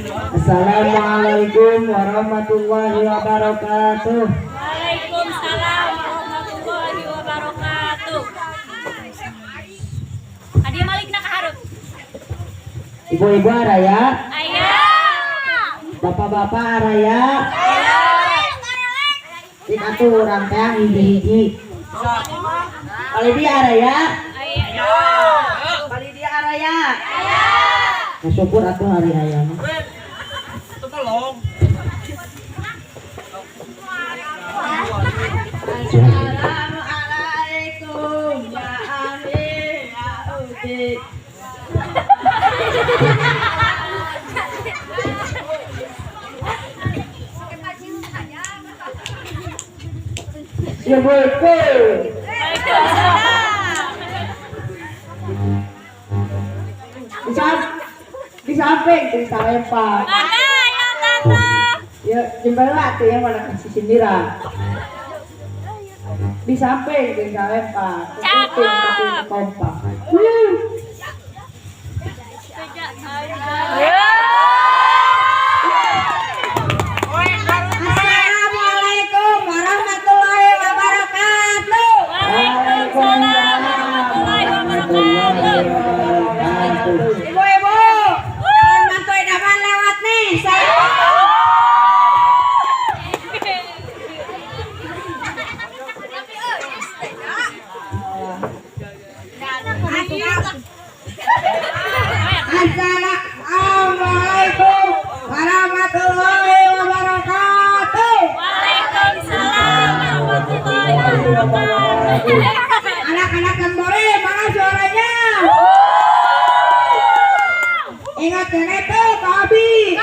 Assalamualaikum warahmatullahi wabarakatuh. Waalaikumsalam warahmatullahi wabarakatuh. Adia Malik nak harap. Ibu-ibu araya, bapak-bapak araya, cik atuh urang teh hiji-hiji. Kali dia araya, kali dia araya. Nah, syukur atuh hari aya mah. Assalamualaikum ya ahli ya udi. Di samping di Salempa. Ya, jembela tuh yang mana kasih sindiran. Di samping di Salempa. Tapi kompak. Assalamualaikum warahmatullahi wabarakatuh. Waalaikumsalam warahmatullahi wabarakatuh. Ibu-ibu, jangan bantu idaman lewat nih. Assalamualaikum warahmatullahi wabarakatuh. Waalaikumsalam warahmatullahi wabarakatuh. Anak-anak kembali, mana suaranya? Ingat nenek tuh, Pak Abi.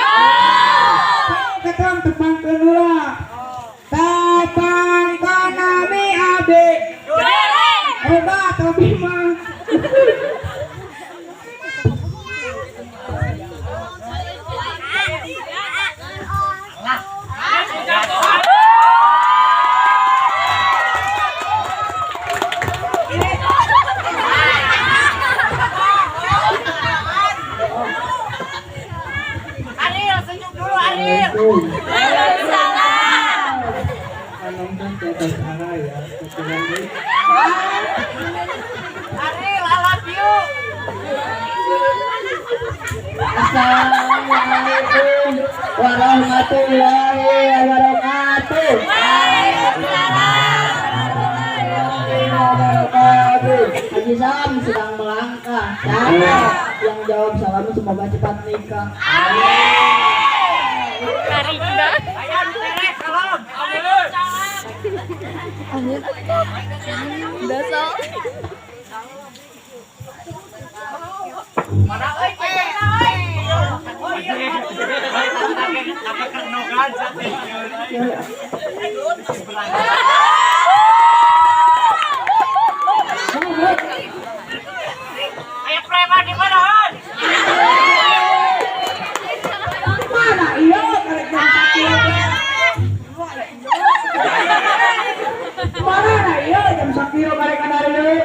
Ketong tepang kedua. Tepang kanami Abi. Hebat Abi mah. Assalamualaikum warahmatullahi wabarakatuh. Haji Sam sedang melangkah. Siapa yang jawab salamnya semoga cepat nikah. Ayo preman di mana? Mana iya mana iya jam sakiro karek kadari deui.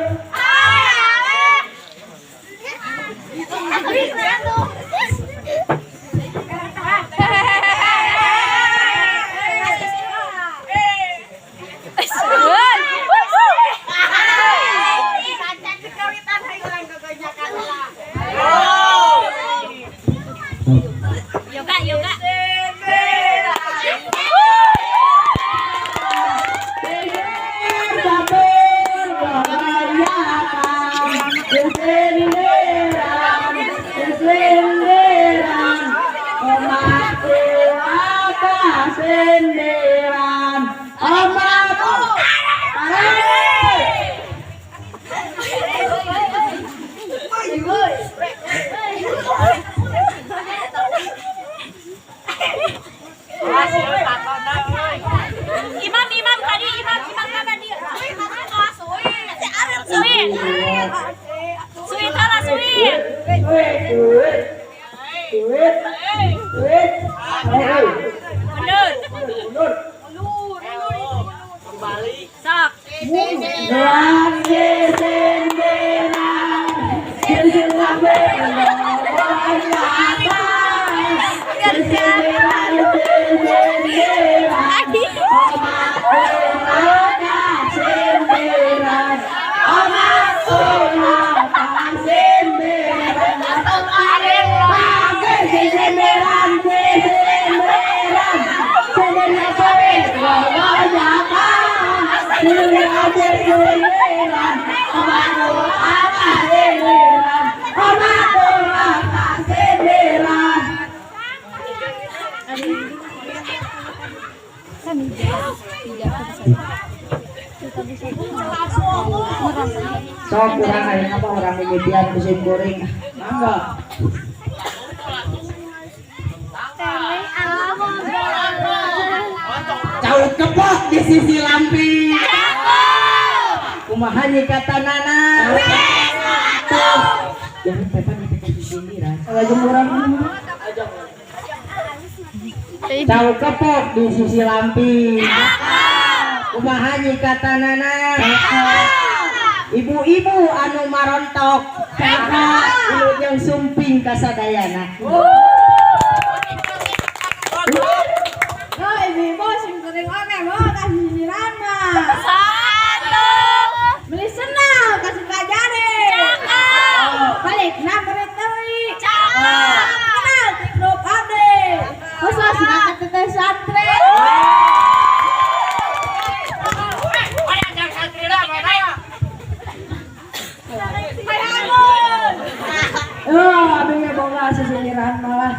Yoga. Imam tadi Suit salah suit. Mundur. Kembali. Sok. giliran, omaku apa giliran, omaku apa giliran. Sok kurang aja apa orang mimpian musim goreng. Mangga. Caut kepok di sisi lampi. Kumaha nya katanana. Jangan pepan di sisi pinggiran. Lagi murah. Caut kepok di sisi lampi. Kumaha nya katanana. Ibu-ibu anu marontok. Ilu yang sumping kasadayana. Ibu sing sering oke mo kasih siniran mah. Satu. Beli senang kasih pelajari. Balik na beri teri. Kenal di grup ade. Khusus nak teteh santri. Abinya boga sisiniran malah.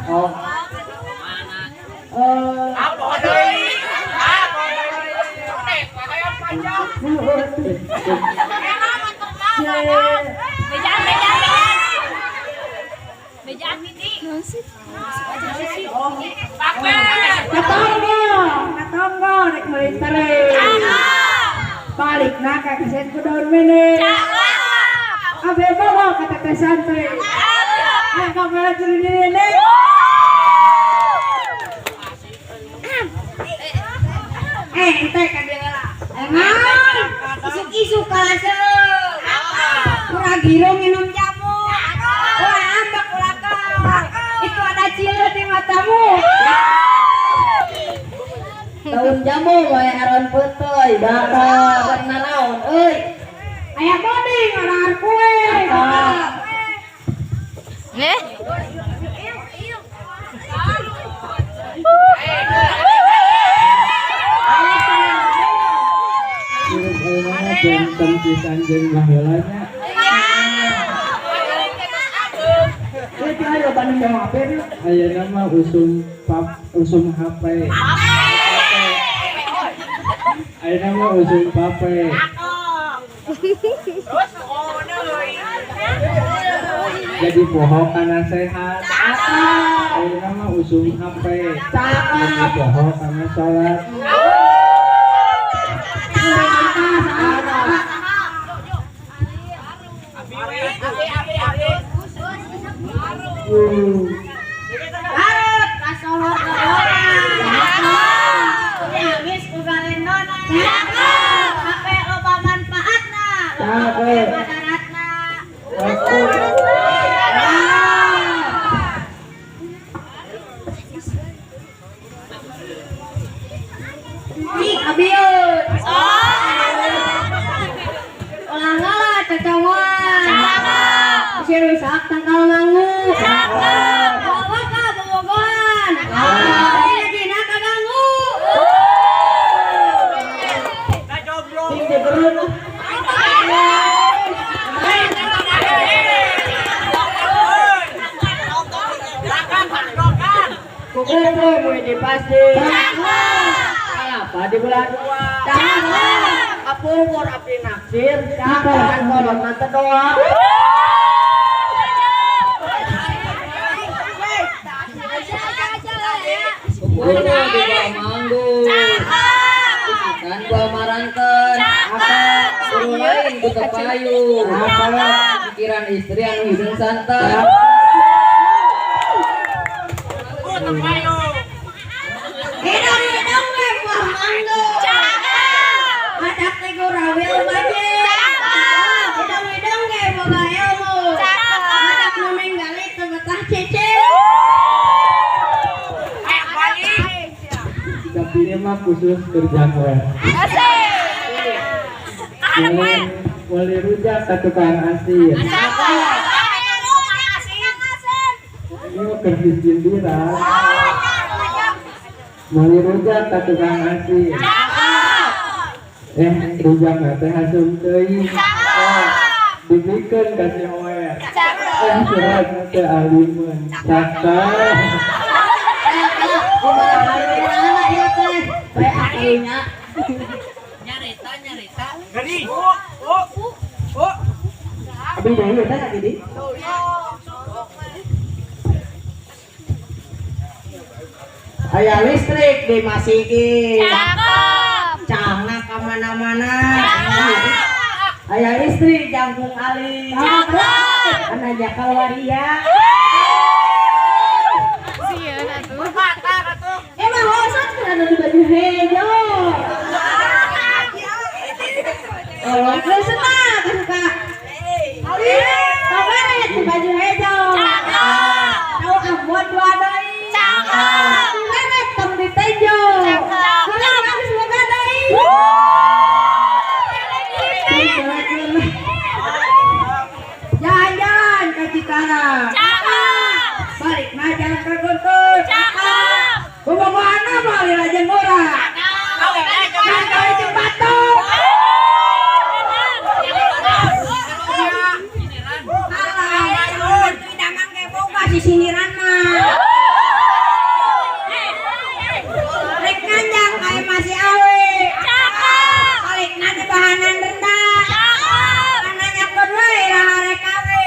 Bejaan ini. Katonggo rek meuli tere. Balik na ka kesen ku daun mene. Abe boga ka teteh santri. Ayo ka bela curi nene. Ente kan dia lah. Emang isuk-isuk kalaseuh. Kurang girong minum jamu. Wah, ambak ulakang. Itu ada cilet di matamu. Daun jamu wae aron peutoy, bakal nanaon euy. Aya boding ngadar kue. Benteng pisan jeung baheulanya. Itu ayo banding yang HP nih. Ayeuna mah usum HP. Ayeuna mah usum pape. Jadi poho kana sehat. Ayeuna mah usum HP. Jadi poho kana salat. Harap kasohor habis ugalendona. Sampai loba manfaatna. Loba madaratna. Cik abiut. Ulang-ulang cacawan. Si rusak tangkal mangu. Bawa ka bobogohan. Lagi nak kaganggu. Tinggi berun. Kukumpul mulai dipasti. Apa di bulan 2? Apa umur api naksir? Kan kolom mata doang. Kumpul di bawah manggung. Kan gua maranten. Apa suruh lain buta payu. Apa pikiran istri anu hidung santai. Hidung-hidung we buah mangga. Madak teh gorawil baje. Hidung-hidung we boga ilmu. Madak nu menggali teu betah cece. Tapi ini mah khusus kerja gue. Wali rujak ke tukang asin. Ini mah kerjis jindiran. Wali rujak ke tukang asin. Rujak teh hasum teuing. Dibikeun ka si Hoer. Surat teh alimun. Cakep. Kumaha anak ieu teh? Bae akalinya. Nyarita. Abi deui teh Abi di. Aya listrik dimasikin. Cangna ka mana-mana. Aya listrik jangkung alis. Ana jakal waria. Emang hosan kan ada di baju hejo. Oh, terus senang suka. Kemarin di baju hejo. Tahu abuat dua doi. Nenek tem di tejo. Kalau habis buka doi. Jalan-jalan ke Cikarang. Balik najan ke Guntur. Kumaha balik najan murah. Nangkal Cibatu. Di siniran mah. Rek nanjang kae masih awe. Balikna di bahanan rendah. Karena nyakot wae raha rek awe.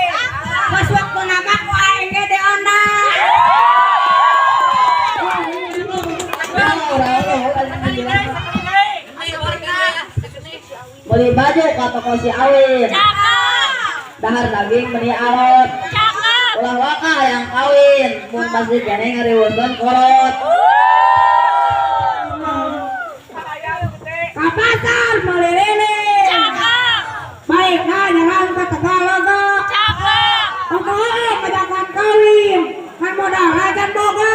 Pas waktu nabak ku aing ge de ondang. Beli baju ka toko si Awin. Dahar daging beli alot. Ulah waka yang kawin, mun pasti kene ngariweukeun kolot. Ka pasar meuli lilin. Baik nyerang ka Tegalaga. Pokoknya pedagang kawin, kan modal ajan boga.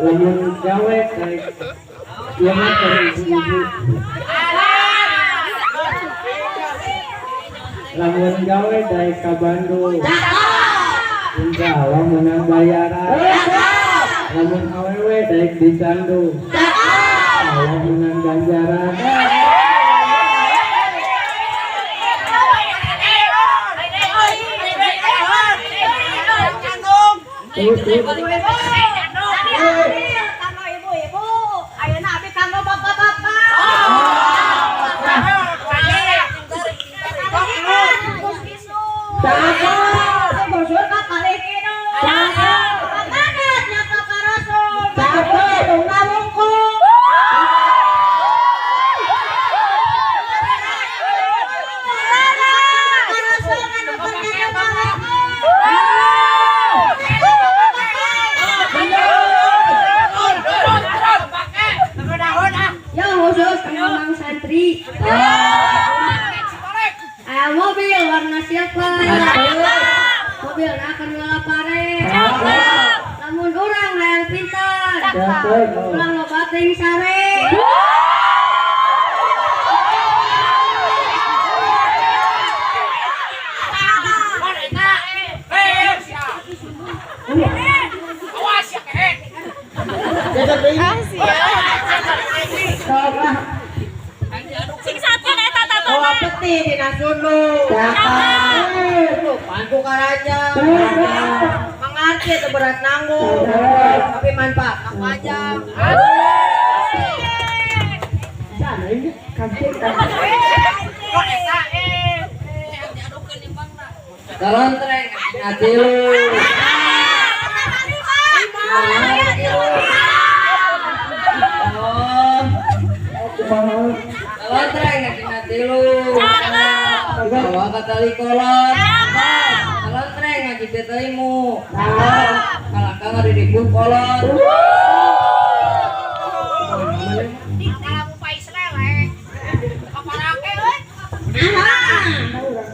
Lamun gawe kayak ieu mah keur ibu. Lamun gawe dari ka Bandung. Insya Allah menang bayaran. Lamun awewe daek di Candu. Allah menang ganjaran. Kanggo ibu-ibu, ayeuna abi kanggo bapak-bapak. Cakep, bosur ka palikino. Cakep, pamanat nyapa ka rasul. Cakep, tungga wungkul. Ka rasul nganu pernyataan paleko. Yo khusus kanggo mang santri. Mobil warna siapa? Mobil akan ngelapare. Namun orang yang pintar. Ulang loba ting sare. Sing satkeun eta tato. Oh, peti dina sunu. Pantu karaja. Mangarti teu berat nanggung. Tapi manfaat panjang. Sana ini kancing kan. Kalontreng ngatilu. Kalontreng ngatilu. Bawa ka tali kolot. Kalontreng ngaji teh teuingmu. Kalaka ngadidiku kolot.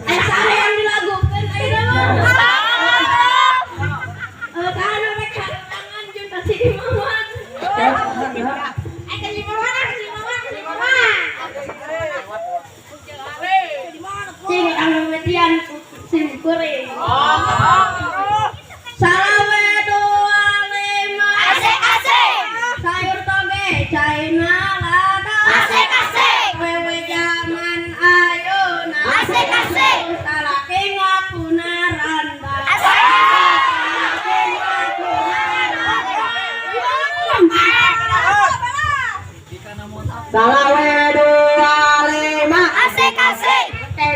Sare yang dilagukeun ayeuna mah. Kana mereka tangan junta si Maman. Ke Maman. Cing anu metian sim kuring. Salawe 2 5. salawe 25 Asik-asik.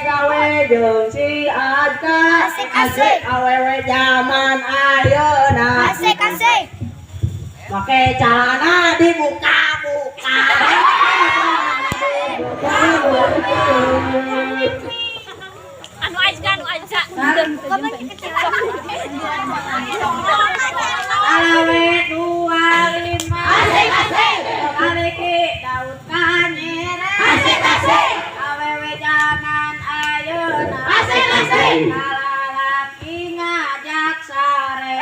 gawe jeung si Adka Asik-asik. awewe zaman ayeuna Asik-asik. make celana dibuka-buka Anu aja, anu aja. Kamu kecil. Alawe 25 Asik-asik. kali ki daun kanyere Asik-asik. awewe zaman ayeuna Asik-asik. kalalaki ngajak sare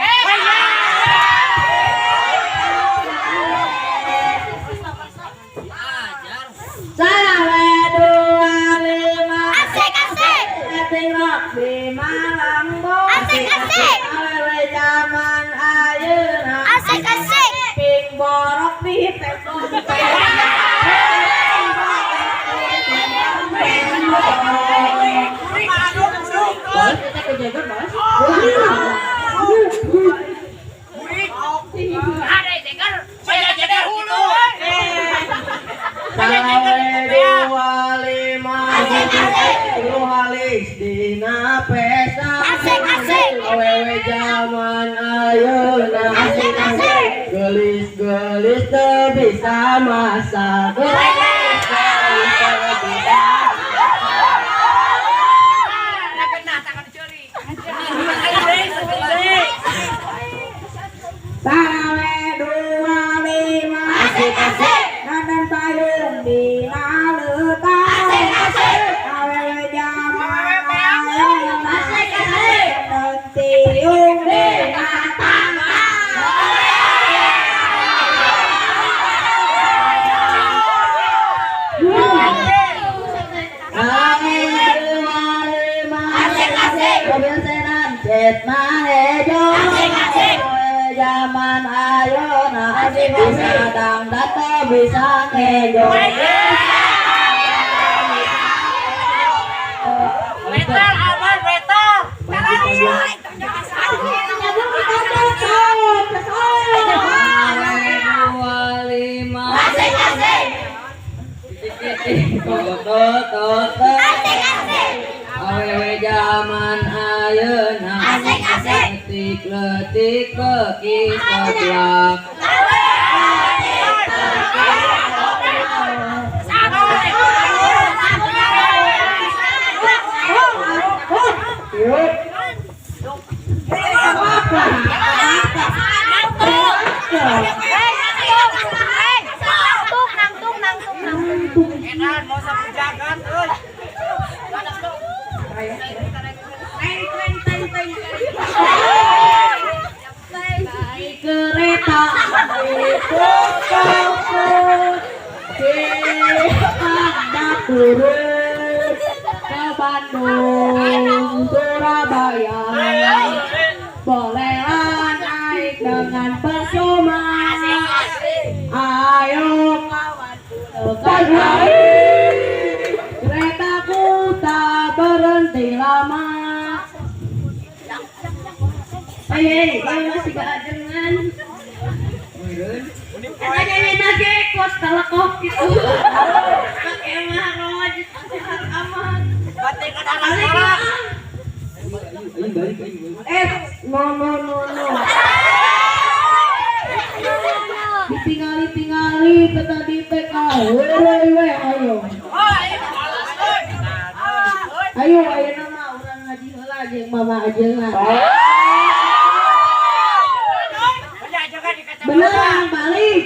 salawe 25 Asik-asik. Tingok di Malangbo Asik-asik. awewe zaman ayeuna Asik-asik. ping borok di tepung Ada jeger. Saya jeger hulu. lu halis dina pesta Asik-asik. awewe zaman ayeuna Asik-asik. gelis-gelis teu bisa masak gelis teu bisa salawe 25 Asik-asik. Dandan payung di naleuta Asik-asik. awewe zaman ayeuna Asik-asik. dan tiung di natangga Asik-asik. mobil sedan jet mahejo Asik-asik. zaman ayeuna Asik-asik. bisa dangdut teu bisa ngejo Betal, aman, betal. Asik-asik. Asik-asik. awewe zaman ayeuna Asik-asik. letik-letik bekis keblak kereta itu ada turun ke Bandung Surabaya bolehlah naik dengan percuma ayo kawanku dekat keretaku tak berhenti lama masih gak ajengan Nanya nage kos talakok gitu. Pakai mah sehat aman. Batik ke dalam sekolah. No. Ditinggali kata di TK. Weh, ayo. Ayo nama orang ngaji heula jeung mama ajengan. Beneran balik.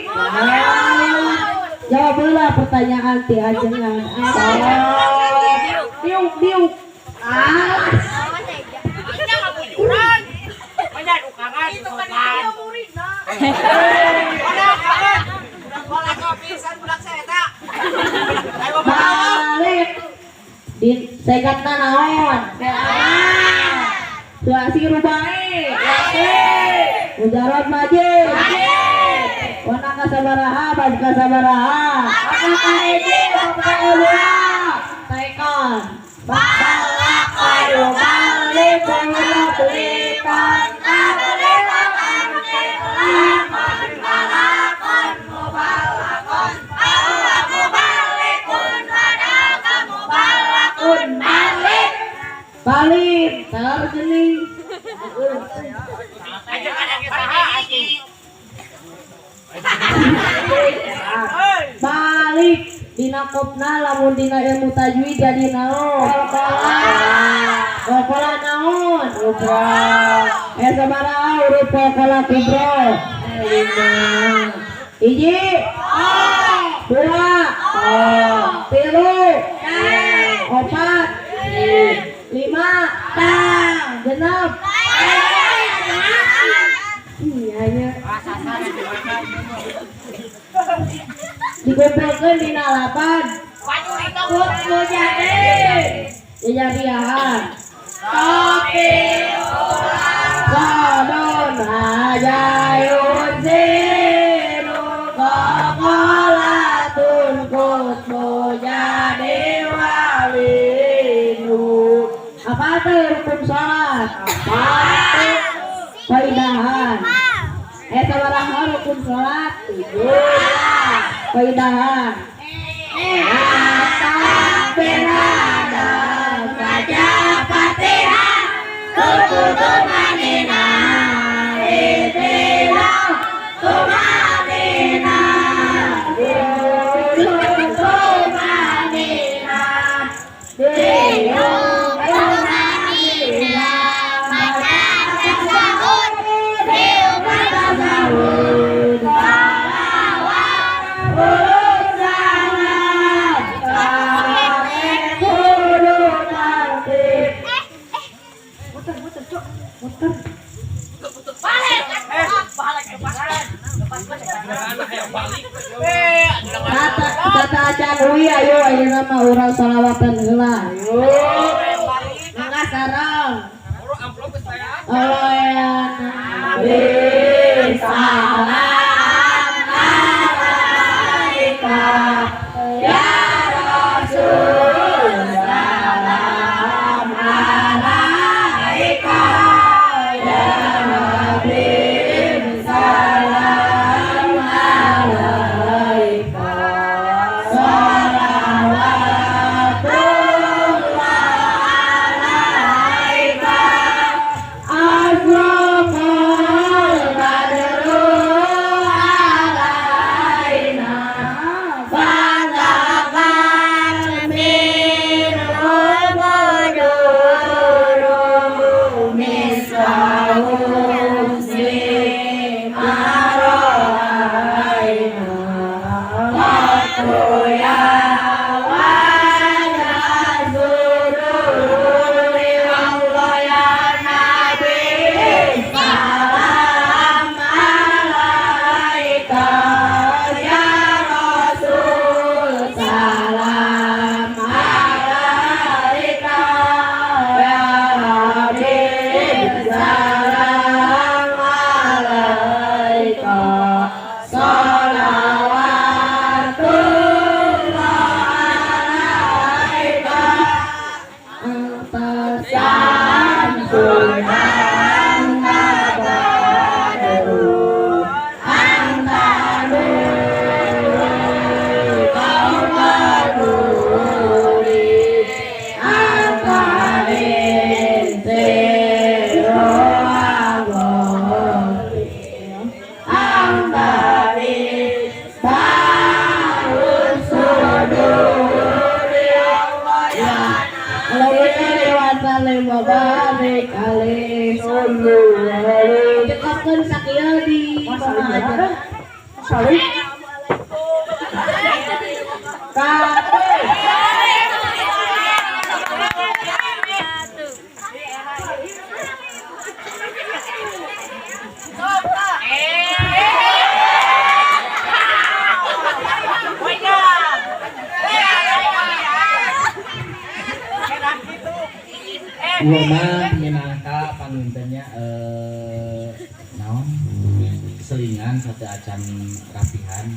Jawablah pertanyaan ti ajengan. Diuk. Balik. Di segatna naon? Suasi rubai. Mujarot majid. Wana kasabaraha, bad kasabaraha. Apakah ini bapak ulama? Taikon. Balak ayo balik kulo tulikan. Balakon, mubalakon, aku geuning. Balik dina kopna lamun dina ilmu tajwid jadi naon? Kokola naon? Kubra. Sabaraha huruf kokola kubra? 5. Hiji. 2. 3. 4. 5. 6. Iya nya. Dikumpulkeun dina lapan. Kudu jadian. Topi Kodon hajayun sinu kokolatun kudu jadi walinu. Apa tuh rukun sholat? Kaidahan. Sabaraha rukun sholat? 7. Kaidahan. Berhadap baca Fatihah, rukun manina, istilah tumanina, rukun manina, diung tumanina, baca tasawuf, diung tasawuf, salawat, huruf salam, kabeh kudu tertib. Kata acan ui ayo ayeuna mah urang shalawatan heula. Ayo. Mangga sareng. Allah ya Nabi salam alaika ya Rasul salam alaika ya Nabi salam alaika salawatullah alaika azrafal badru alaina fadakal minul buduru misahum simaro'aina watuya wajah sururi Allah ya Nabi salam alaika ya Rasul salam alaika ya Habib salam alaika salawatullah alaika anta samsul anta badru anta nurul qawmaduri anta lintiru agori anta lisbahus suduri Allah ya Alaihi wasallam wa barik alaihi sallallahu cekapkeun sakieu di pamahajan salih Ieu mah minangka pangintennya naon selingan satu acan rapihan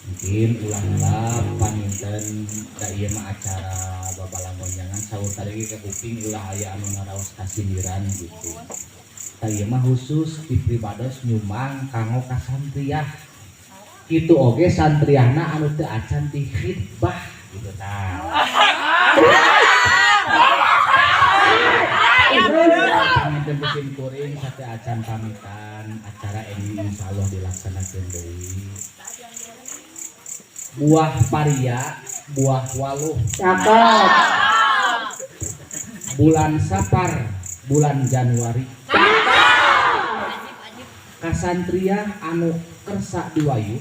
mungkin ulah-ulah panginten da ieu mah acara babalangon jangan saur tadi ke kuping ulah aya anu ngaraos kasindiran gitu. Da ieu mah khusus di pribados nyumbang kanggo ka santriah. Kitu oge santriahna anu teu acan ti khitbah gitu tah. Panginten kucing kuring sate acan pamitan acara ini insyaallah dilaksanakeun deui. Buah paria, buah waluh. Cakep. Bulan Sapar, bulan Januari. Kasantria anu kersa diwayu.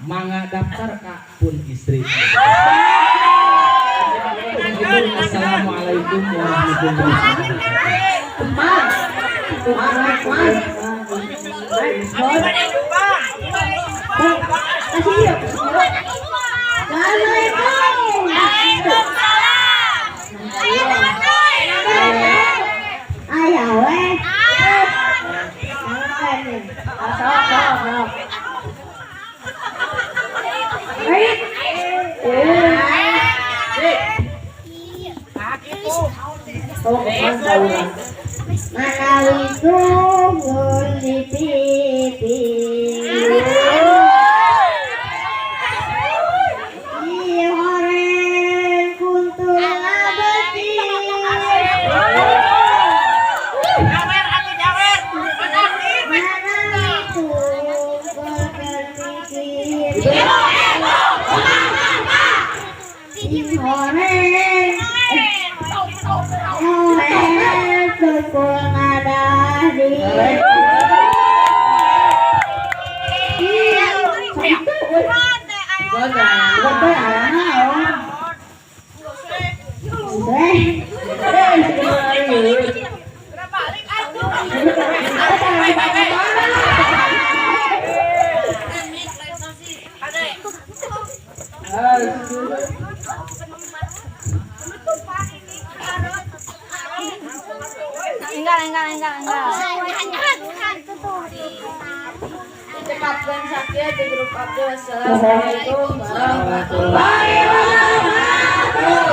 Mangga daftar ka pun istri. Assalamualaikum warahmatullahi Manawi sungguh di pipi di horeng kuntul abadi manawi sungguh berpikir di horeng tukul ngadadi Cepatkan sakit di grup Abdul. Assalamualaikum warahmatullahi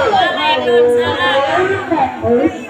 Waalaikumsalam.